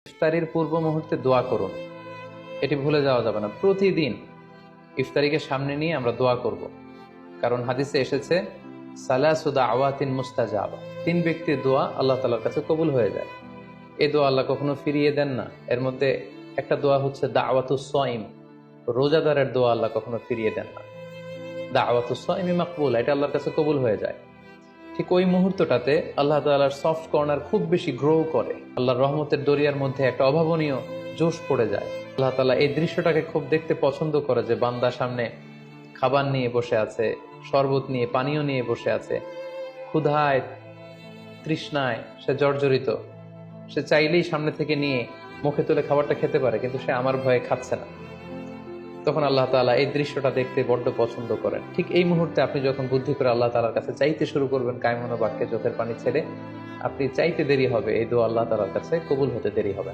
ইফতারির পূর্ব মুহূর্তে দোয়া করুন, এটি ভুলে যাওয়া যাবে না। প্রতিদিন ইফতারিকে সামনে নিয়ে আমরা দোয়া করব, কারণ হাদিসে এসেছে সালাসু দাওয়াতিন মুস্তাজাবা, 3 ব্যক্তির দোয়া আল্লাহ তাআলার কাছে কবুল হয়ে যায়। এই দোয়া আল্লাহ কখনো ফিরিয়ে দেন না। এর মধ্যে একটা দোয়া হচ্ছে দাওয়াতুস সাইম, রোজাদারের দোয়া আল্লাহ কখনো ফিরিয়ে দেন না। দাওয়াতুস সাইমি মাকবুল, এটা আল্লাহর কাছে কবুল হয়ে যায়। ঠিক ওই মুহূর্তটাতে আল্লাহ তাআলার সফট কর্নার খুব বেশি গ্রো করে, আল্লাহর রহমতের দরিয়ার মধ্যে একটা অভাবনীয় জোশ পড়ে যায়। আল্লাহ তাআলা এই দৃশ্যটাকে খুব দেখতে পছন্দ করে, যে বান্দা সামনে খাবার নিয়ে বসে আছে, শরবত নিয়ে, পানীয় নিয়ে বসে আছে, ক্ষুধায় তৃষ্ণায় সে জর্জরিত, সে চাইলেই সামনে থেকে নিয়ে মুখে তুলে খাবারটা খেতে পারে, কিন্তু সে আমার ভয়ে খাচ্ছে না। তখন আল্লাহ তাআলা এই দৃশ্যটা দেখতে বড্ড পছন্দ করেন। ঠিক এই মুহূর্তে আপনি যখন বুদ্ধি করে আল্লাহ তাআলার কাছে চাইতে শুরু করবেন, কায়মনো বাক্যে চোখের পানি ছেড়ে, আপনি চাইতে দেরি হবে, এই দোয়া আল্লাহ তাআলার কাছে কবুল হতে দেরি হবে।